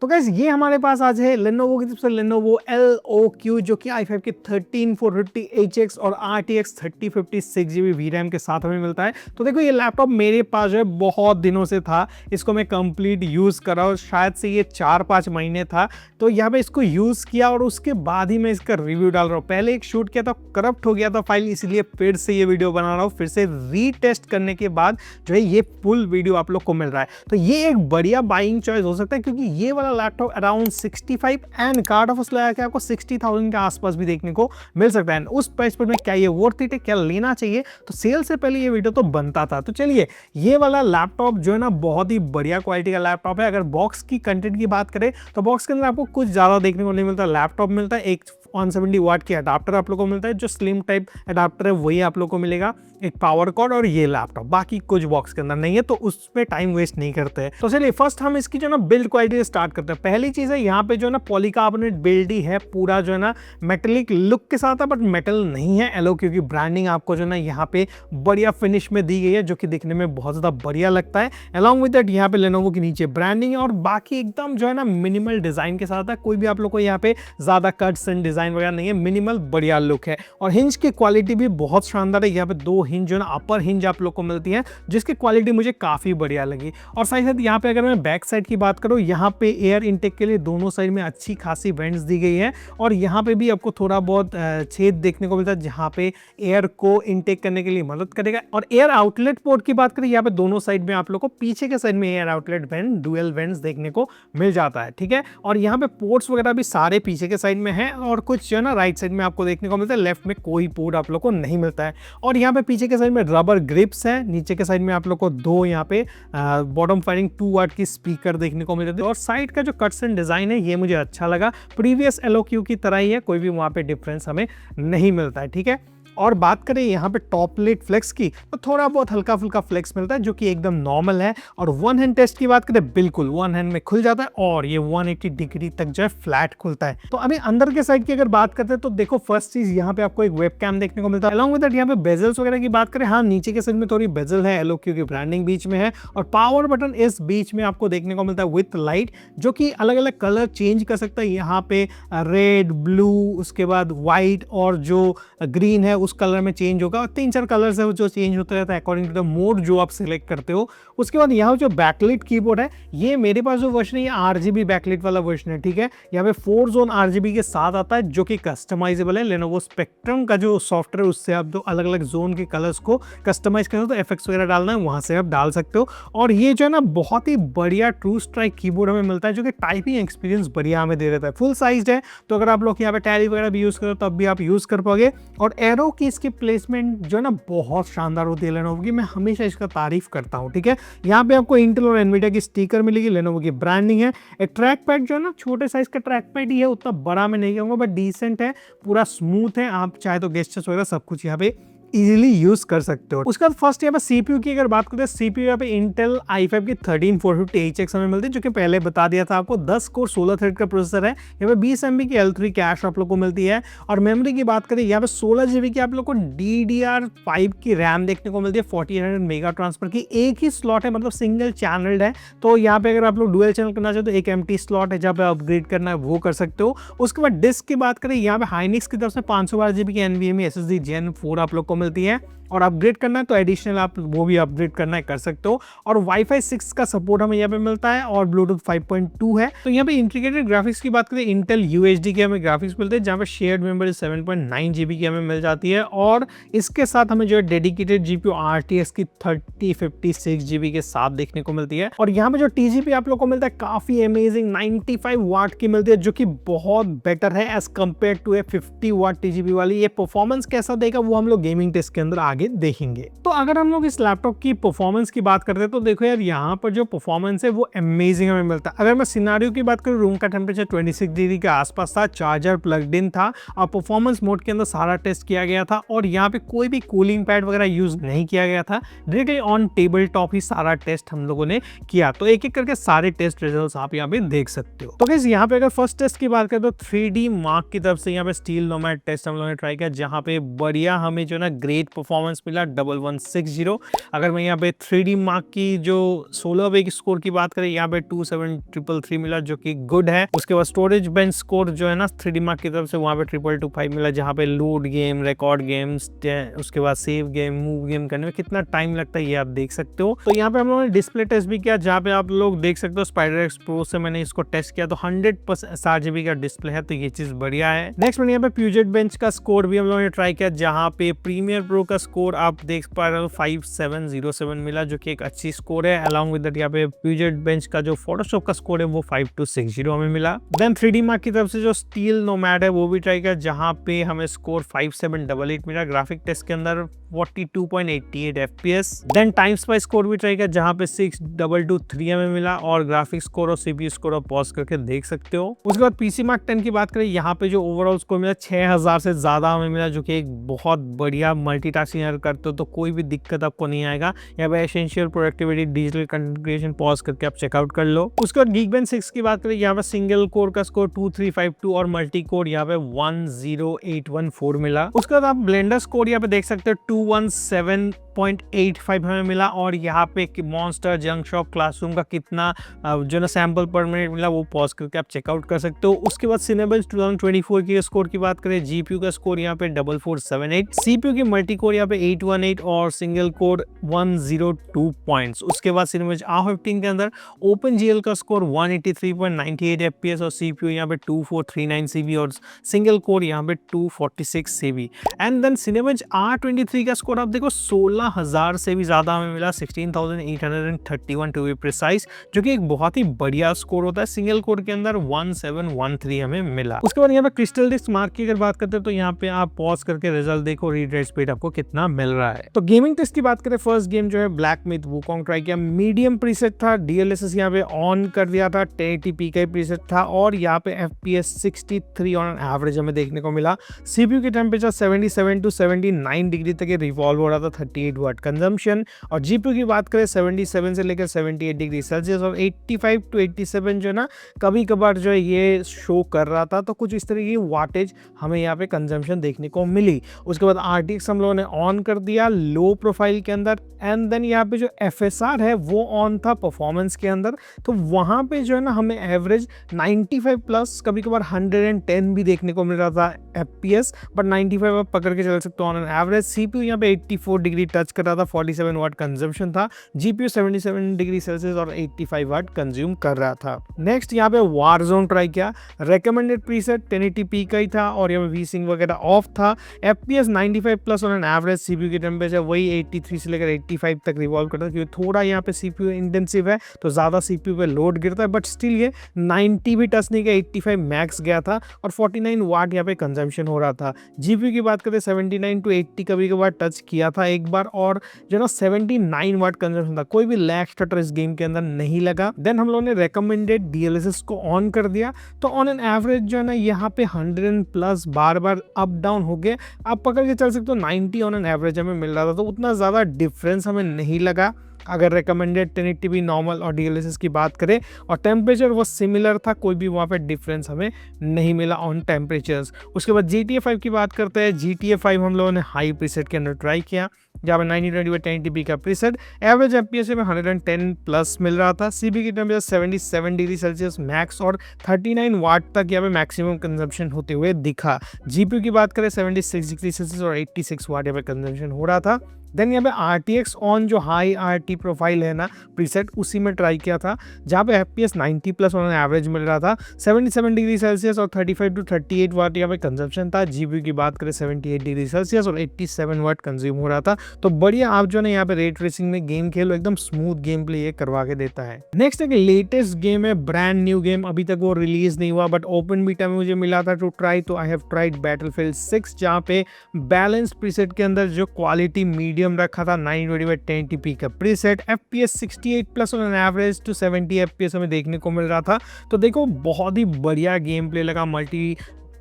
तो गाइस ये हमारे पास आज है Lenovo की तरफ से Lenovo LOQ जो कि i5 के 13450HX और RTX 3050 6GB VRAM के साथ हमें मिलता है। तो देखो ये लैपटॉप मेरे पास जो है बहुत दिनों से था, इसको मैं कंप्लीट यूज़ कर रहा हूँ, शायद से ये 4-5 महीने था। तो यहाँ पे इसको यूज़ किया और उसके बाद ही मैं इसका रिव्यू डाल रहा हूँ। पहले एक शूट किया था, करप्ट हो गया था फाइल, इसलिए फिर से ये वीडियो बना रहा हूँ। फिर से रीटेस्ट करने के बाद जो है ये फुल वीडियो आप लोग को मिल रहा है। तो ये एक बढ़िया बाइंग चॉइस हो सकता है क्योंकि ये वाला laptop around 65 and card of लगा के आपको 60,000 के आसपास भी देखने को मिल सकता है। उस प्राइस पर में क्या ये वर्थ इट है, क्या लेना चाहिए, तो सेल से पहले ये वीडियो तो बनता था। तो चलिए ये वाला लैपटॉप जो है ना बहुत ही बढ़िया क्वालिटी का लैपटॉप है। अगर बॉक्स की कंटेंट की बात करें तो बॉक्स के अंदर आपको कुछ ज़्यादा देखने को नहीं मिलता। लैपटॉप मिलता है, एक 170 वाट की अडाप्टर आप लोगों को मिलता है, जो स्लिम टाइप अडाप्टर है वही आप लोगों को मिलेगा, एक पावर कॉर्ड और ये लैपटॉप, बाकी कुछ बॉक्स के अंदर नहीं है। तो उसमें टाइम वेस्ट नहीं करते हैं। तो चलिए फर्स्ट हम इसकी जो ना बिल्ड क्वालिटी से स्टार्ट करते हैं। पहली चीज है यहाँ पे जो ना पॉलीकार्बोनेट बिल्ड ही है, पूरा जो है ना मेटेलिक लुक के साथ है बट मेटल नहीं है। एलो क्योंकि ब्रांडिंग आपको जो ना यहाँ पे बढ़िया फिनिश में दी गई है जो कि दिखने में बहुत ज्यादा बढ़िया लगता है। अलॉन्ग विद दैट यहाँ पे लेनोवो के नीचे ब्रांडिंग है और बाकी एकदम जो है ना मिनिमल डिजाइन के साथ है। कोई भी आप लोग को यहाँ पे ज्यादा कट्स एंड डिजाइन वगैरह नहीं है, मिनिमल बढ़िया लुक है। और हिंज की क्वालिटी भी बहुत शानदार है। यहाँ पे 2 हिंज जो ना अपर हिंज आप लोग को मिलती है जिसकी क्वालिटी मुझे काफी बढ़िया लगी। और साथ ही साथ यहाँ पे अगर मैं बैक साइड की बात करूँ, यहाँ पे एयर इनटेक के लिए दोनों साइड में अच्छी खासी वेंट्स दी गई है और यहाँ पे भी आपको थोड़ा बहुत छेद देखने को मिलता है जहाँ पे एयर को इनटेक करने के लिए मदद करेगा। और एयर आउटलेट पोर्ट की बात करें, यहाँ पे दोनों साइड में आप लोग को पीछे के साइड में air outlet went, dual vents देखने को मिल जाता है। ठीक है, और यहाँ पे पोर्ट्स वगैरह भी सारे पीछे के साइड में है और कुछ जो है ना राइट साइड में आपको देखने को मिलता है। लेफ्ट में कोई पोर्ट आप लोग को नहीं मिलता है। और यहाँ पे पीछे के साइड में रबर ग्रिप्स है, नीचे के साइड में आप लोग को 2 यहाँ पे बॉटम फायरिंग 2 वाट की स्पीकर देखने को मिल जाती है। और साइड का जो कट्स एंड डिजाइन है ये मुझे अच्छा लगा, प्रीवियस LOQ की तरह ही है, कोई भी वहां पे डिफरेंस हमें नहीं मिलता है। ठीक है, और बात करें यहाँ पे टॉप लिट फ्लेक्स की तो थोड़ा बहुत हल्का फुल्का फ्लेक्स मिलता है जो कि एकदम नॉर्मल है। और वन हैंड टेस्ट की बात करें, बिल्कुल वन हैंड में खुल जाता है और ये 180 डिग्री तक जो है फ्लैट खुलता है। तो अभी अंदर के साइड की अगर बात करते हैं तो देखो फर्स्ट चीज यहाँ पे आपको एक वेबकैम देखने को मिलता है। अलॉन्ग विद दैट यहाँ पे बेजल्स वगैरह की बात करें, हाँ नीचे के साइड में थोड़ी बेजल है, LOQ की ब्रांडिंग बीच में है और पावर बटन इस बीच में आपको देखने को मिलता है विथ लाइट जो कि अलग अलग कलर चेंज कर सकता है। यहाँ पे रेड, ब्लू, उसके बाद व्हाइट और जो ग्रीन है उस कलर में चेंज होगा और 3-4 कलर्स है जो चेंज होता रहता है अकॉर्डिंग टू द मोड जो आप सिलेक्ट करते हो। उसके बाद यहाँ जो बैकलाइट कीबोर्ड है, ये मेरे पास जो वर्जन है ये RGB बैकलाइट वाला वर्जन है। ठीक है, यहाँ पे 4 जोन RGB के साथ आता है जो कि कस्टमाइजेबल है। लेनोवो स्पेक्ट्रम का जो सॉफ्टवेयर उससे आप दो अलग अलग जोन के कलर्स को कस्टमाइज करते हो, तो एफेक्ट्स वगैरह डालना है वहां से आप डाल सकते हो। और ये जो है ना बहुत ही बढ़िया ट्रू स्ट्राइक कीबोर्ड हमें मिलता है जो कि टाइपिंग एक्सपीरियंस बढ़िया हमें दे देता है। फुल साइज है तो अगर आप लोग यहाँ पे टैली वगैरह भी यूज करो तब भी आप यूज कर पाओगे। और एरो की इसकी प्लेसमेंट जो है ना बहुत शानदार होती है लेनोवो की, मैं हमेशा इसका तारीफ करता हूँ। ठीक है, यहाँ पे आपको इंटेल और एनवीडिया की स्टिकर मिलेगी, लेनोवो की ब्रांडिंग है। एक ट्रैक पैड जो है ना छोटे साइज का ट्रैक पैड ही है, उतना बड़ा मैं नहीं कहूँगा बट डिसेंट है, पूरा स्मूथ है। आप चाहे तो गेस्टर्स वगैरह सब कुछ यहाँ पे इजीली यूज कर सकते हो। उसके बाद फर्स्ट यहाँ पे CPU की अगर बात करते हैं, CPU यहाँ पे इंटेल i5 की 13450HX हमें मिलती है जो कि पहले बता दिया था आपको। 10 कोर 16 थ्रेड का प्रोसेसर है। यहाँ पे 20 MB की L3 कैश आप लोग को मिलती है। और मेमोरी की बात करें, यहाँ पे 16 GB की आप लोग को DDR5 की रैम देखने को मिलती है। 4800 मेगा ट्रांसफर की एक ही स्लॉट है, मतलब सिंगल चैनल्ड है। तो यहाँ पे अगर आप लोग डुअल चैनल करना चाहते हो तो एक एम्प्टी स्लॉट है जहाँ पे अपग्रेड करना है वो कर सकते हो। उसके बाद डिस्क की बात करें, यहाँ पे हाइनिक्स की तरफ से 512 GB की NVMe SSD Gen 4 आप लोग को मिलती है। और अपग्रेड करना है तो एडिशनल आप वो भी अपग्रेड करना है कर सकते हो। और वाईफाई 6 का सपोर्ट हमें यहाँ पे मिलता है और ब्लूटूथ 5.2 है। तो यहाँ पे इंटीग्रेटेड ग्राफिक्स की बात करें, इंटेल UHD के हमें ग्राफिक्स मिलते हैं जहाँ पे शेयर्ड मेमोरी 7.9 GB की हमें मिल जाती है। और इसके साथ हमें जो है डेडिकेटेड GPU RTX की 3056 GB के साथ देखने को मिलती है। और यहाँ पे जो TGP आप लोग को मिलता है काफी अमेजिंग 95 वाट की मिलती है जो कि बहुत बेटर है as compare to 50 watt TGP वाली। ये परफॉर्मेंस कैसा देगा वो हम लोग गेमिंग टेस्ट के अंदर आगे देखेंगे। तो अगर हम लोग इस लैपटॉप की परफॉर्मेंस की बात करते हैं तो देखो यार यहाँ पर जो परफॉर्मेंस है वो अमेजिंग हमें मिलता है। अगर मैं सिनारियो की बात करूँ, रूम का टेम्परेचर 26 डिग्री के आसपास था, चार्जर प्लग्ड इन था और परफॉर्मेंस मोड के अंदर सारा टेस्ट किया गया था और यहाँ पे कोई भी कूलिंग पैड वगैरह यूज नहीं किया गया था। डायरेक्टली ऑन टेबल टॉप ही सारा टेस्ट हम लोगों ने किया। तो एक एक करके सारे टेस्ट रिजल्ट्स आप यहाँ पे देख सकते हो। तो गाइस यहाँ पे अगर फर्स्ट टेस्ट की बात करें तो 3D मार्क की तरफ से यहाँ पे स्टील नोमैड टेस्ट हम लोगों ने ट्राई किया जहाँ पे बढ़िया हमें जो ना ग्रेट परफॉर्मेंस मिला 1160। अगर मैं यहाँ पे 3D मार्क की जो 16 वे की स्कोर की बात करें, यहाँ पे 27333 मिला जो कि गुड है। उसके बाद स्टोरेज बेंच स्कोर जो है ना 3D मार्क की तरफ से वहाँ पे 2225 मिला, जहाँ पे लोड गेम, रिकॉर्ड गेम्स, उसके बाद सेव गेम, मूव गेम करने में कितना टाइम लगता है ये आप देख सकते हो। तो यहाँ पे हम लोगों ने डिस्प्ले टेस्ट भी किया, जहाँ पे आप लोग देख सकते हो स्पाइडर एक्स प्रो से मैंने इसको टेस्ट किया तो 100% 7GB का डिस्प्ले है, तो ये चीज बढ़िया है। नेक्स्ट मैंने यहाँ पे प्यूजेट बेंच का स्कोर भी हम लोगों ने ट्राई किया, जहाँ पे प्रीमियर प्रो का स्कोर आप देख पा रहे हो 5707 मिला, जो कि एक अच्छी स्कोर है। अलॉन्ग विद दैट यहाँ पे प्यूजेट बेंच का जो फोटोशॉप का स्कोर है वो 5260 हमें मिला। देन 3D मार्क की तरफ से जो स्टील नोमैड है वो भी ट्राई किया, जहाँ पे हमें स्कोर 5788 मिला। ग्राफिक टेस्ट के अंदर 42.88 FPS। Then time spy score भी ट्राई किया, जहाँ पे 6223 हमें मिला, और ग्राफिक स्कोर और CPU स्कोर आप पॉज करके देख सकते हो। उसके बाद PC मार्क 10 की बात करें, यहाँ पे जो ओवरऑल स्कोर मिला 6000 से ज्यादा हमें मिला, जो कि एक बहुत बढ़िया मल्टीटास्किंग अगर करते हो तो कोई भी दिक्कत आपको नहीं आएगा। यहाँ पे essential productivity digital configuration pause करके आप चेकआउट कर लो। उसके बाद Geekbench 6 की बात करें, यहाँ पे सिंगल कोर का स्कोर 2352 और मल्टी कोर यहाँ पे 10814 मिला। उसके बाद आप ब्लेंडर स्कोर यहाँ पे देख सकते हो 217.85 हमें मिला, और यहाँ पे मॉन्स्टर जंक शॉप क्लासरूम का कितना जो ना सैंपल पर मिनट मिला वो पॉज करके आप चेकआउट कर सकते हो। उसके बाद Cinebench 2024 की स्कोर की बात करें, GPU का स्कोर यहाँ पे 4478, CPU की मल्टी कोर यहाँ पे 818 और सिंगल कोर 102 पॉइंट्स। उसके बाद Cinebench R15 के अंदर OpenGL का स्कोर 183.98 FPS और CPU यहाँ पे 2439 CV और सिंगल कोर यहाँ पे 246 CV। And then Cinebench R23 का स्कोर आप देखो 16000 से भी ज्यादा हमें मिला, 16831 टू बी प्रिसाइज, जो कि एक बहुत ही बढ़िया स्कोर होता है। सिंगल कोर के अंदर 1713 हमें मिला। उसके बाद यहाँ पे क्रिस्टल डिस्क मार्क की अगर बात करते हैं तो यहाँ पे आप पॉज करके रिजल्ट देखो, रीड राइट स्पीड आपको कितना मिल रहा है। तो गेमिंग टेस्ट की बात करें, फर्स्ट गेम जो है ब्लैक मिथ वुकोंग ट्राई किया, मीडियम प्रीसेट था, DLSS यहाँ पे ऑन कर दिया था, 1080p का प्रीसेट था, और यहाँ पे FPS 63 ऑन एवरेज हमें देखने को मिला। CPU की टेम्परेचर 77 टू 79 डिग्री तक ये रिवॉल्व हो रहा था, 38 वाट कंजम्पशन। और GPU की बात करें 77 से लेकर 78 डिग्री सेल्सियस और 85 टू 87 जो है ना कभी कभार जो है ये शो कर रहा था, तो कुछ इस तरह की वाटेज हमें यहाँ पे कंजम्पशन देखने को मिली। उसके बाद RTX हम लोगों ने ऑन कर दिया लो प्रोफाइल के अंदर, एंड देन यहाँ पे जो FSR है वो ऑन था परफॉर्मेंस के अंदर, तो वहाँ पे जो है ना हमें एवरेज 95 प्लस कभी कभार 110 भी देखने को मिल रहा था FPS, बट 95 आप पकड़ के चल सकते हो ऑन एन एवरेज। CPU यहाँ पे 84 डिग्री टच कर रहा था, 47 वाट कंजम्पशन था। GPU 77 डिग्री सेल्सियस और 85 वाट कंज्यूम कर रहा था। नेक्स्ट यहाँ पे वारजोन ट्राई किया, रेकमेंडेड प्रीसेट 1080p का ही था, और यहाँ पे वी-सिंक वगैरह ऑफ था। FPS 95 plus on an average, CPU की टेम्परेचर वही 83 से लेकर 85 तक रिवॉल्व करता है, क्योंकि थोड़ा यहाँ पे CPU इंटेंसिव है तो ज़्यादा CPU पे लोड गिरता है, बट स्टिल ये 90 भी टच नहीं किया, 85 मैक्स गया था, और 49 वाट यहाँ पे कंजम्पशन हो रहा था। GPU की बात करें 79 टू 80 कभी कभार टच किया था एक बार, और जो ना 79 वाट कंजम्पशन था, कोई भी लैग स्टटर इस गेम के अंदर नहीं लगा। देन हम लोगों ने रेकमेंडेड DLSS को ऑन कर दिया, तो ऑन एन एवरेज जो है ना यहाँ पे 100 प्लस बार बार अप डाउन हो गए, आप पकड़ के चल सकते हो 90 ऑन एन एवरेज हमें मिल रहा था, तो उतना ज़्यादा डिफरेंस हमें नहीं लगा अगर रेकमेंडेड 1080p नॉर्मल और DLSS की बात करें। और टेम्परेचर वो सिमिलर था, कोई भी वहाँ पे डिफरेंस हमें नहीं मिला ऑन टेम्परेचर्स। उसके बाद GTA 5 की बात करते हैं, GTA 5 हम लोगों ने हाई प्रीसेट के अंदर ट्राई किया, जहाँ पे 1920x1080p का प्रीसेट, एवरेज FPS में 110 प्लस मिल रहा था। CPU की टेम्परेचर 77 डिग्री सेल्सियस मैक्स और 39 वाट तक यहाँ पे मैक्सिमम कंजम्पशन होते हुए दिखा। GPU की बात करें 76 डिग्री सेल्सियस और 86 वाट यहाँ पे कंजम्पशन हो रहा था। देन यहाँ पे RTX ऑन जो हाई RT प्रोफाइल है ना प्रीसेट, उसी में ट्राई किया था, जहाँ पे FPS 90 प्लस ऑन एवरेज मिल रहा था, 77 डिग्री सेल्सियस और 35 टू 38 वाट यहाँ पे कंजम्पशन था। GPU की बात करें 78 डिग्री सेल्सियस और 87 वाट कंज्यूम हो रहा था। तो बढ़िया, आप जो है यहाँ पे रे ट्रेसिंग में गेम खेलो, एकदम स्मूथ गेम प्ले ये करवा के देता है। नेक्स्ट एक लेटेस्ट गेम है, ब्रांड न्यू गेम, अभी तक वो रिलीज नहीं हुआ, बट ओपन बीटा में मुझे मिला था टू ट्राई, तो आई हैव ट्राइड बैटलफील्ड 6, जहाँ पे बैलेंस प्रीसेट के अंदर जो क्वालिटी मीडियम रखा था, 920x1080p का preset, FPS 68 plus on average to 70 FPS हमें देखने को मिल रहा था। तो देखो बहुत ही बढ़िया गेम प्ले लगा, मल्टी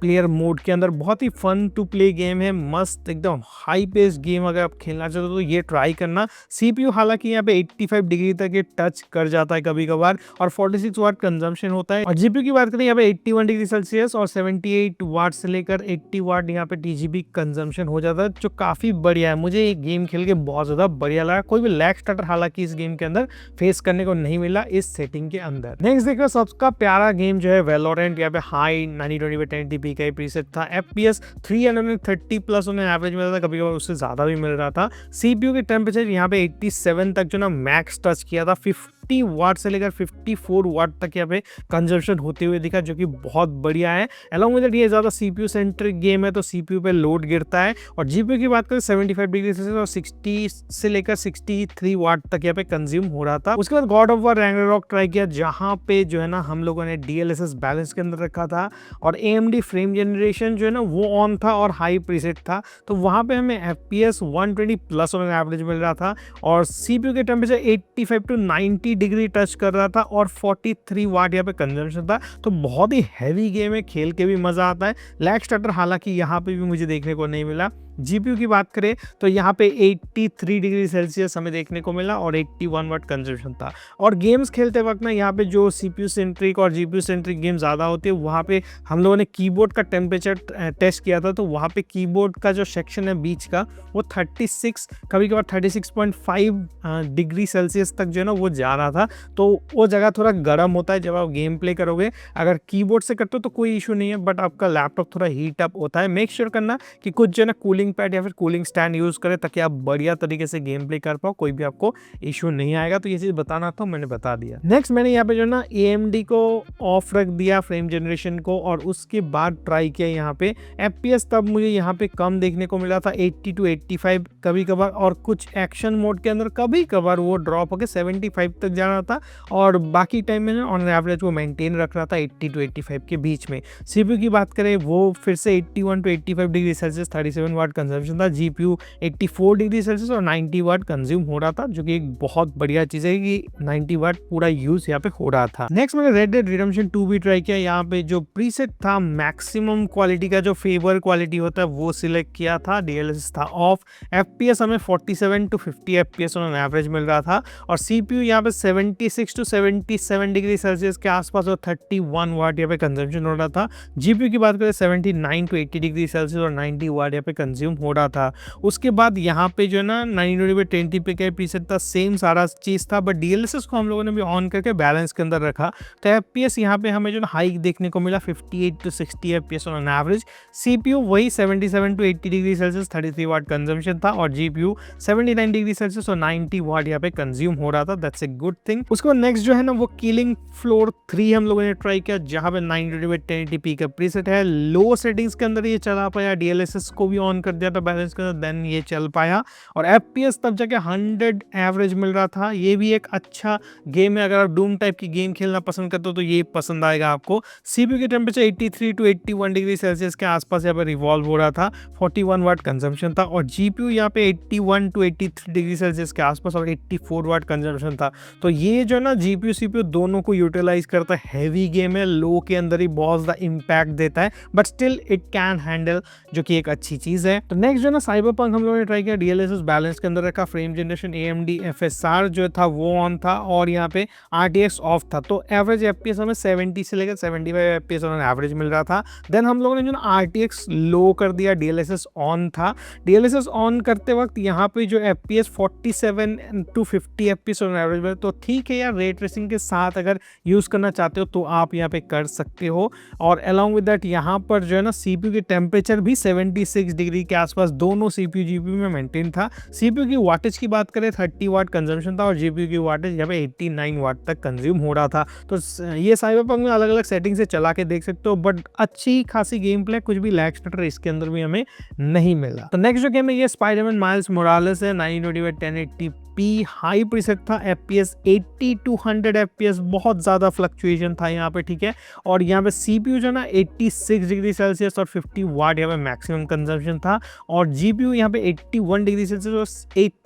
प्लेयर मोड के अंदर। बहुत ही फन टू प्ले गेम है, मस्त एकदम हाई पेस गेम। अगर आप खेलना चाहते हो तो ये ट्राई करना। CPU हालांकि यहाँ पे 85 डिग्री तक ये टच कर जाता है कभी कभार, और 46 वाट कंजम्पशन होता है। और GPU की बात करें यहाँ पे 81 डिग्री सेल्सियस और 78 वाट से लेकर 80 वाट यहाँ पे TGP कंजम्पशन हो जाता है, जो काफी बढ़िया है। मुझे ये गेम खेल के बहुत ज्यादा बढ़िया लगा। कोई भी लैग स्टार्टर हालांकि इस गेम के अंदर फेस करने को नहीं मिला इस सेटिंग के अंदर। नेक्स्ट देखो सबका प्यारा गेम जो है वैलोरेंट। यहाँ पे हाई 1920x1080p का प्रीसेट था। FPS 330 प्लस उन्हें एवरेज मिल रहा था, कभी कभार उससे ज्यादा भी मिल रहा था। CPU के टेम्परेचर यहाँ पे 87 तक जो ना मैक्स टच किया था। 50 वाट से लेकर 54 वाट तक यहाँ पे कंजम्पशन होते हुए दिखा, जो कि बहुत बढ़िया है। अलॉन्ग विद ये ज्यादा CPU सेंट्रिक गेम है तो CPU पे लोड गिरता है। और GPU की बात करें 75 डिग्री सेल्सियस और 60 से लेकर 63 वाट तक यहाँ पे कंज्यूम हो रहा था। उसके बाद God of war Ragnarok try किया, जहां पे जो है ना हम लोगों ने DLSS बैलेंस के अंदर रखा था और AMD फ्रेम जनरेशन जो है ना वो ऑन था और हाई प्रीसेट था, तो वहां पे हमें FPS 120 प्लस एवरेज मिल रहा था। और CPU के टेम्परेचर 85 टू 90 डिग्री टच कर रहा था और 43 वाट यहाँ पे कंजम्पशन था। तो बहुत ही हैवी गेम है, खेल के भी मजा आता है। लैग स्टार्टर हालांकि यहाँ पे भी मुझे देखने को नहीं मिला। GPU की बात करें तो यहाँ पे 83 डिग्री सेल्सियस हमें देखने को मिला और 81 वाट कंजम्पशन था। और गेम्स खेलते वक्त ना यहाँ पे जो CPU सेंट्रिक और GPU सेंट्रिक गेम ज़्यादा होते हैं, वहाँ पे हम लोगों ने कीबोर्ड का टेम्परेचर टेस्ट किया था, तो वहाँ पे कीबोर्ड का जो सेक्शन है बीच का वो 36 कभी कभार 36.5 डिग्री सेल्सियस तक जो है ना वो जा रहा था। तो वो जगह थोड़ा गर्म होता है जब आप गेम प्ले करोगे। अगर कीबोर्ड से करते हो तो कोई इशू नहीं है, बट आपका लैपटॉप थोड़ा हीट अप होता है। मेक श्योर करना कि कुछ जो है ना कूलिंग पैड या फिर कूलिंग स्टैंड यूज करें, ताकि आप बढ़िया तरीके से गेम प्ले कर पाओ, कोई भी आपको इशू नहीं आएगा। तो ये चीज बताना था, मैंने बता दिया। नेक्स्ट मैंने यहाँ पे जो ना AMD को ऑफ रख दिया फ्रेम जनरेशन को, और उसके बाद ट्राई किया यहाँ पे FPS। तब मुझे यहाँ पे कम देखने को मिला था 80 टू 85 कभी कभार, और कुछ एक्शन मोड के अंदर कभी कभार वो ड्रॉप होकर 75 तक जा रहा था, और बाकी टाइम में ऑन एवरेज वो मेंटेन रख रहा था 80 टू 85 के बीच में। CPU की बात करें वो फिर से 81 to 85 degree Celsius 37 watt consumption था। GPU 84 डिग्री सेल्सियस और 90 वाट कंज्यूम हो रहा था, जो कि एक बहुत बढ़िया चीज है कि 90 वाट पूरा यूज यहाँ पे हो रहा था। नेक्स्ट मैंने रेड डेड रिडेम्पशन 2 भी ट्राई किया। यहाँ पे जो प्रीसेट था मैक्सिमम क्वालिटी का जो फेवर क्वालिटी होता है वो सिलेक्ट किया था। DLSS था ऑफ। FPS हमें 47 टू 50 FPS ऑन एवरेज मिल रहा था। और CPU यहाँ पे 76 टू 77 डिग्री सेल्सियस के आसपास और 31 वाट यहाँ पे कंजम्पशन हो रहा था। GPU की बात करें 79 टू 80 डिग्री सेल्सियस और 90 वाट यहाँ पे कंज्यूम हो रहा था। उसके बाद यहाँ पे जो है ना 1920x1080p का प्रीसेट था, सेम सारा चीज था, बट DLSS को हम लोगों ने भी ऑन करके बैलेंस के अंदर रखा। तो FPS यहाँ पे हमें जो ना हाई देखने को मिला 58 to 60 FPS on average. CPU वही 77 to 80 degree Celsius 33 watt consumption था, और GPU 79 डिग्री सेल्सियस और 90 वाट यहाँ पे कंज्यूम हो रहा था। That's a good thing. उसके बाद नेक्स्ट जो है ना वो किलिंग फ्लोर 3 हम लोगों ने ट्राई किया, जहाँ पे 1920x1080p का प्रीसेट है। लो सेटिंग्स के अंदर ये चला पाया, DLSS को भी ऑन कर दिया था बैलेंस के अंदर, देन ये चल पाया। और FPS तब जाके 100 एवरेज मिल रहा था। ये भी एक अच्छा गेम है, अगर आप डूम टाइप की गेम खेलना पसंद करते हो तो ये पसंद आएगा आपको। CPU के टेम्परेचर 83 टू 81 डिग्री सेल्सियस के आसपास यहाँ पे रिवॉल्व हो रहा था। 41 वाट कंजम्पशन था। और GPU यहाँ पे 81 टू 83 डिग्री सेल्सियस के आसपास और 84 वाट कंजम्पशन था। तो ये जो है ना GPU CPU दोनों को यूटिलाइज करता है। हैवी गेम है, लो के अंदर ही बहुत ज़्यादा इम्पैक्ट देता है, but still it can handle, जो कि एक अच्छी चीज़ है। तो नेक्स्ट जो है ना साइबरपंक हम लोगों ने ट्राई किया। DLSS बैलेंस के अंदर रखा। फ्रेम जनरेशन AMD FSR जो था वो ऑन था, और यहाँ पे RTX ऑफ था। तो एवरेज FPS हमें 70 से लेकर 75 FPS ऑन एवरेज मिल रहा था। देन हम लोगों ने जो ना RTX लो कर दिया, DLSS ऑन था। DLSS ऑन करते वक्त यहाँ पे जो FPS 47 to 50 FPS on average में, तो ठीक है यार, रे ट्रेसिंग के साथ अगर यूज़ करना चाहते हो तो आप यहाँ पे कर सकते हो। और अलॉन्ग विद दैट यहाँ पर जो है ना CPU के टेम्परेचर भी 76 डिग्री के आसपास दोनों CPU GPU में मेंटेन था। CPU की वाटेज की बात करें 30 वाट कंजम्पशन था, और GPU की वाटेज यहाँ पे 89 वाट तक कंज्यूम हो रहा था। तो ये साइबरपंक में अलग अलग सेटिंग से चला के देख सकते हो, बट अच्छी खासी गेम प्ले, कुछ भी लैग स्टार्टर इसके अंदर भी हमें नहीं मिला। तो नेक्स्ट जो गेम है ये स्पाइडरमैन माइल्स मोरालेस है। 1920x1080p हाई प्रीसेट था। FPS 80 टू 100 FPS, बहुत ज़्यादा फ्लक्चुएशन था यहाँ पे, ठीक है। और यहाँ पे CPU जो ना 86 डिग्री सेल्सियस और 50 वाट यहाँ पे मैक्सिमम कंजम्पशन था। और GPU यहाँ पे 81 डिग्री सेल्सियस और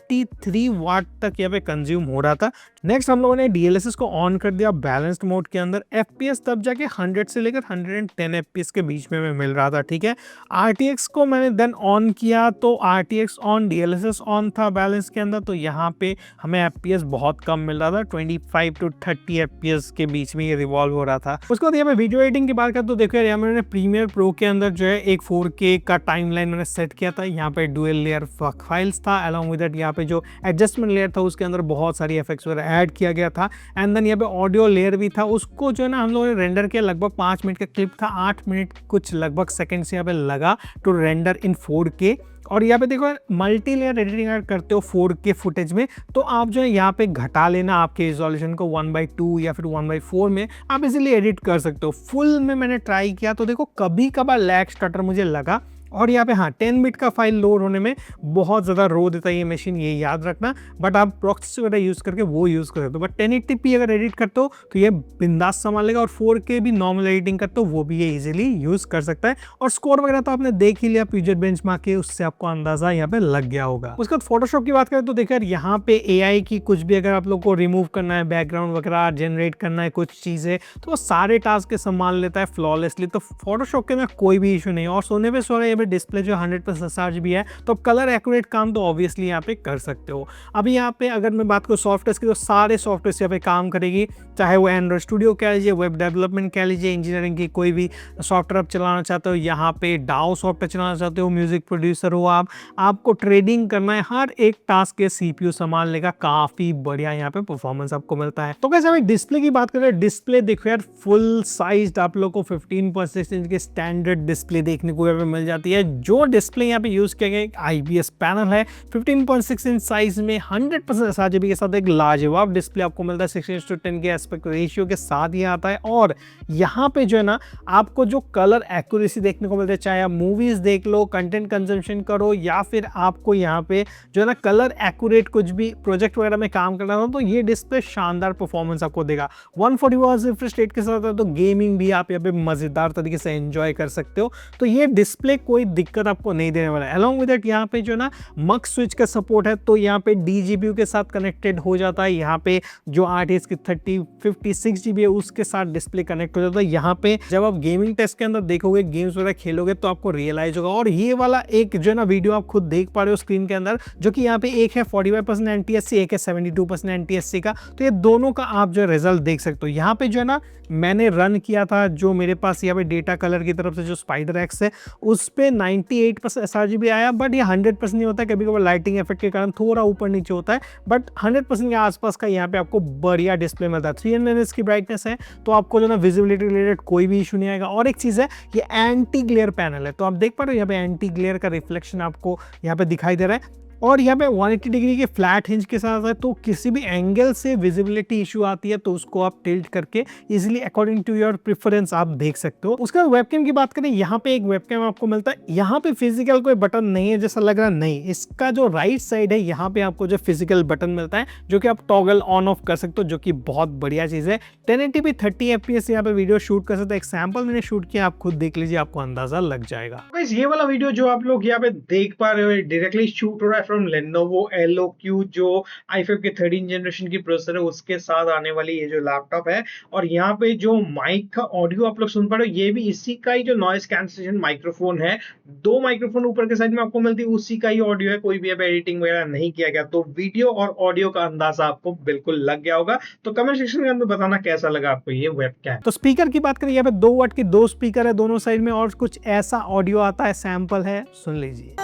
33 वाट तक यहाँ पे कंज्यूम हो रहा था। नेक्स्ट हम लोगों ने DLSS को ऑन कर दिया बैलेंस्ड मोड के अंदर। FPS तब जाके 100 से लेकर 110 FPS के बीच में मिल रहा था, ठीक है। RTX को मैंने देन ऑन किया तो RTX ऑन, DLSS ऑन था बैलेंस के अंदर, तो यहाँ पे हमें FPS बहुत कम मिल रहा था, 25 to 30 FPS के बीच में ये रिवॉल्व हो रहा था। उसके बाद यहाँ पे वीडियो एडिटिंग की बात करें तो देखो यार, यहाँ मैंने प्रीमियर प्रो के अंदर जो है एक 4K का टाइमलाइन मैंने सेट किया था। यहाँ पे डुअल लेयर फाइल्स था, अलॉन्ग विद दैट यहाँ पे जो एडजस्टमेंट लेयर था उसके अंदर बहुत सारी इफेक्ट्स वगैरह ऐड किया गया था। एंड देन यहाँ पे ऑडियो लेयर भी था, उसको जो है ना हम लोगों ने रेंडर किया। लगभग 5 मिनट का क्लिप था, 8 मिनट कुछ लगभग सेकंड से यहाँ पे लगा टू रेंडर इन 4K। और यहाँ पे देखो मल्टी लेयर एडिटिंग अगर करते हो 4K फुटेज में तो आप जो है यहाँ पे घटा लेना आपके रिजोल्यूशन को 1/2 या फिर 1/4 में आप इजीली एडिट कर सकते हो। फुल में मैंने ट्राई किया तो देखो कभी कभार लैग स्टटर मुझे लगा, और यहाँ पे हाँ 10 बिट का फाइल लोड होने में बहुत ज़्यादा रो देता है ये मशीन, ये याद रखना। बट आप प्रोक्सी वगैरह यूज़ करके वो यूज़ कर सकते हो। बट 1080p अगर एडिट करते हो तो ये बिंदास संभाल लेगा, और 4K भी नॉर्मल एडिटिंग करते हो वो भी ये इजीली यूज़ कर सकता है। और स्कोर वगैरह तो आपने देख ही लिया पीजेट बेंचमार्क के, उससे आपको अंदाजा यहाँ पे लग गया होगा। उसके बाद फोटोशॉप की बात करें तो देखिए यहाँ पे AI की कुछ भी अगर आप लोग को रिमूव करना है, बैकग्राउंड वगैरह जनरेट करना है, कुछ चीज़ें, तो वो सारे टास्क के संभाल लेता है फ्लॉलेसली। तो फोटोशॉप के अंदर कोई भी इशू नहीं है। और सोने पे सोना डिस्प्ले जो 100% sRGB है, तो कलर एक्यूरेट काम तो ऑब्वियसली यहाँ पे कर सकते हो। अभी यहाँ पे अगर मैं बात करूँ सॉफ्टवेयर की तो सारे सॉफ्टवेयर यहाँ पे काम करेगी, चाहे वो एंड्रॉइड स्टूडियो कह लीजिए, वेब डेवलपमेंट कह लीजिए, इंजीनियरिंग की कोई भी सॉफ्टवेयर आप चलाना चाहते हो, यहाँ पे डाओ सॉफ्टवेयर चलाना चाहते हो, म्यूजिक प्रोड्यूसर हो आपको ट्रेडिंग करना है, हर एक टास्क के CPU संभाल लेगा। काफी बढ़िया यहाँ पे परफॉर्मेंस आपको मिलता है। तो कैसे हमें डिस्प्ले की बात करें, डिस्प्ले देखो यार फुल साइज आप लोग को 15.6 इंच के स्टैंडर्ड डिस्प्ले देखने को यहाँ पे मिल जाती है। जो डिस्प्ले यहाँ पे यूज किया गया IPS पैनल है, 15.6 इंच साइज में 100% sRGB के साथ एक लाजवाब डिस्प्ले आपको मिलता है। 16:10 के एस्पेक्ट रेशियो के साथ ये आता है। और यहाँ पे जो है ना आपको जो कलर एक्यूरेसी देखने को मिलता है, चाहे आप मूवीज देख लो, कंटेंट कंजम्पशन करो, या फिर आपको यहाँ पे जो है ना कलर एक्यूरेट कुछ भी प्रोजेक्ट वगैरह में काम करना हो, तो ये डिस्प्ले शानदार परफॉर्मेंस आपको देगा। 140 Hz रिफ्रेश रेट के साथ है, तो गेमिंग भी आप यहाँ पे मजेदार तरीके से एंजॉय कर सकते हो। तो ये डिस्प्ले कोई दिक्कत आपको नहीं देने वाला है। अलॉन्ग विद दैट यहाँ पे जो ना मक्स स्विच का सपोर्ट है, तो यहाँ पे DGPU के साथ कनेक्टेड हो जाता है। यहाँ पे जो RTX की 3056 GB है उसके साथ डिस्प्ले कनेक्ट हो जाता है। यहाँ पे जब आप गेमिंग टेस्ट के अंदर देखोगे, गेम्स वगैरह खेलोगे, तो आपको रियलाइज होगा। और ये वाला एक जो है ना वीडियो आप खुद देख पा रहे हो स्क्रीन के अंदर, जो कि यहाँ पे एक है 45% NTSC, एक है 72% NTSC का, तो ये दोनों का आप जो रिजल्ट देख सकते हो। यहाँ पे जो है ना मैंने रन किया था, जो मेरे पास यहाँ पे डेटा कलर की तरफ से जो SpiderX है उस पे 98% sRGB आया, बट ये 100% नहीं होता है, कभी कभी लाइटिंग इफेक्ट के कारण थोड़ा ऊपर नीचे होता है, बट 100% के आसपास का यहाँ पे आपको बढ़िया डिस्प्ले मिलता है। 300 nits की ब्राइटनेस है, तो आपको जो ना विजिबिलिटी रिलेटेड कोई भी इशू नहीं आएगा। और एक चीज़ है, ये एंटी ग्लेयर पैनल है, तो आप देख पा रहे हो यहाँ पे एंटी ग्लेयर का रिफ्लेक्शन आपको यहाँ पे दिखाई दे रहा है। और यहाँ पे 180 डिग्री के फ्लैट हिंज के साथ है, तो किसी भी एंगल से विजिबिलिटी इशू आती है तो उसको आप टिल्ट करके easily according to your preference आप देख सकते हो। उसके बाद वेबकैम की बात करें, यहाँ पे एक वेबकैम आपको मिलता है। यहाँ पे फिजिकल कोई बटन नहीं है जैसा लग रहा, नहीं, इसका जो राइट साइड है यहाँ पे आपको जो फिजिकल बटन मिलता है, जो कि आप टॉगल ऑन ऑफ कर सकते हो, जो कि बहुत बढ़िया चीज है। 1080p 30 FPS यहाँ पे वीडियो शूट कर सकते हो। एक सैंपल मैंने शूट किया, आप खुद देख लीजिए, आपको अंदाजा लग जाएगा। ये वाला वीडियो जो आप लोग यहाँ पे देख पा रहे हो डायरेक्टली शूट हो रहा है फ्रॉम Lenovo LOQ, जो i5 के 13 जनरेशन की प्रोसेसर है उसके साथ आने वाली ये जो लैपटॉप है। और यहाँ पे जो माइक का ऑडियो आप लोग सुन पा रहे हो, ये भी इसी का ही जो नॉइस कैंसलेशन माइक्रोफोन है। 2 माइक्रोफोन ऊपर के साइड में आपको मिलती है, उसी का ही ऑडियो है, कोई भी अब एडिटिंग वगैरह नहीं किया गया। तो वीडियो और ऑडियो का अंदाजा आपको बिल्कुल लग गया होगा। तो कमेंट सेक्शन के अंदर बताना कैसा लगा आपको ये वेबकैम। तो स्पीकर की बात करें, यहाँ पे 2 वाट की 2 स्पीकर है दोनों साइड में, और कुछ ऐसा ऑडियो आता है, सैंपल है, सुन लीजिए।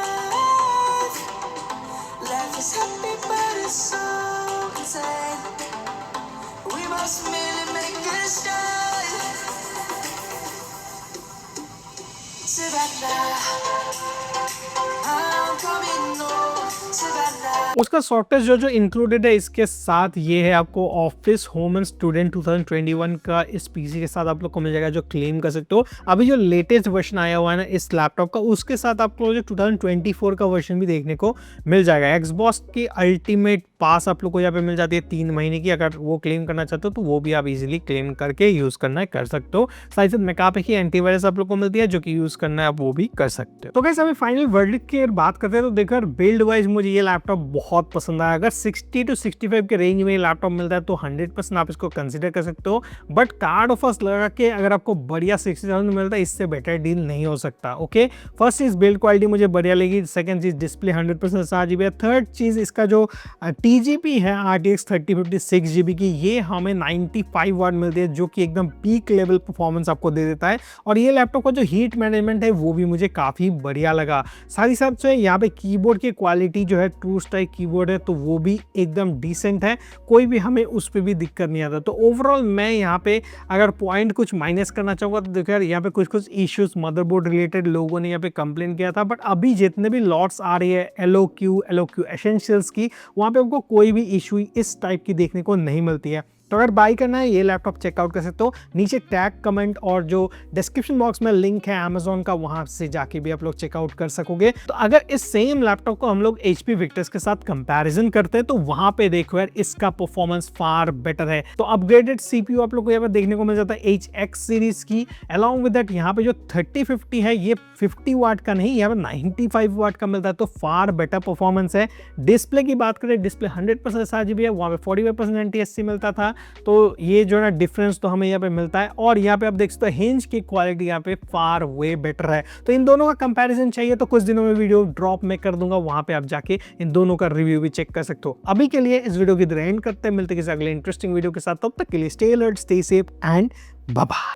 उसका सॉफ्टवेयर जो इंक्लूडेड है इसके साथ ये है, आपको ऑफिस होम एंड स्टूडेंट 2021 का इस पीसी के साथ आप लोग को मिल जाएगा, जो क्लेम कर सकते हो। अभी जो लेटेस्ट वर्जन आया हुआ है ना इस लैपटॉप का, उसके साथ आपको जो 2024 का वर्जन भी देखने को मिल जाएगा। एक्सबॉक्स की अल्टीमेट पास आप लोग को यहाँ पे मिल जाती है 3 महीने की, अगर वो क्लेम करना चाहते हो तो वो भी आप इजीली क्लेम करके यूज करना है कर सकते हो। साथ ही मैकापे की एंटीवायरस आप लोग को मिलती है, जो कि यूज करना है आप वो भी कर सकते हो। तो गाइस अभी फाइनल वर्डिक्ट की बात करते हैं, तो देखकर बिल्ड वाइज मुझे ये लैपटॉप बहुत पसंद आया। अगर 60 to 65 के रेंज में लैपटॉप मिलता है तो 100% आप इसको कंसिडर कर सकते हो, बट कार्ड ऑफर्स लगा के अगर आपको बढ़िया 60,000 में मिलता है, इससे बेटर डील नहीं हो सकता। ओके, फर्स्ट चीज़ बिल्ड क्वालिटी मुझे बढ़िया लगी, सेकंड चीज़ डिस्प्ले 100% 7GB है, थर्ड चीज़ इसका जो TGP है RTX 3050 6GB की, ये हमें 95 वाट मिलती है जो कि एकदम पीक लेवल परफॉर्मेंस आपको दे देता है। और ये लैपटॉप का जो हीट मैनेजमेंट है वो भी मुझे काफ़ी बढ़िया लगा। साथ ही साथ जो है यहाँ पे कीबोर्ड की क्वालिटी जो है ट्रू स्टाइल कीबोर्ड है, तो वो भी एकदम डिसेंट है, कोई भी हमें उस पर भी दिक्कत नहीं आता। तो ओवरऑल मैं यहाँ पे अगर पॉइंट कुछ माइनस करना चाहूँगा तो देखो यार, यहाँ पे कुछ इश्यूज मदरबोर्ड रिलेटेड लोगों ने यहाँ पे कंप्लेन किया था, बट अभी जितने भी लॉट्स आ रही है LOQ एसेंशियल्स की, वहाँ पे आपको कोई भी इशू इस टाइप की देखने को नहीं मिलती है। तो अगर बाई करना है ये लैपटॉप चेकआउट कर सकते हो, नीचे टैग कमेंट और जो डिस्क्रिप्शन बॉक्स में लिंक है अमेजोन का, वहां से जाके भी आप लोग चेकआउट कर सकोगे। तो अगर इस सेम लैपटॉप को हम लोग HP विक्टर्स के साथ कंपैरिजन करते हैं तो वहां पे देखो यार इसका परफॉर्मेंस फार बेटर है। तो अपग्रेडेड CPU आप लोग को यहाँ पर देखने को मिल जाता है HX सीरीज की। अलॉन्ग विद दैट यहाँ पे जो 3050 है ये 50 वाट का नहीं, यहाँ पे 95 वाट का मिलता है, तो फार बेटर परफॉर्मेंस है। डिस्प्ले की बात करें, डिस्प्ले 100% 7GB है, वहाँ पे 45% NTSC मिलता था, तो ये जो है ना डिफरेंस तो हमें यहाँ पे मिलता है। और यहाँ पे आप देख सकते हो हिंज की क्वालिटी यहाँ पे फार वे बेटर है। तो इन दोनों का कंपैरिजन चाहिए तो कुछ दिनों में वीडियो ड्रॉप में कर दूंगा, वहां पे आप जाके इन दोनों का रिव्यू भी चेक कर सकते हो। अभी के लिए इस वीडियो की एंड करते हैं, मिलते किसी अगले इंटरेस्टिंग वीडियो के साथ, तब तक के लिए stay alert, stay safe and bye bye.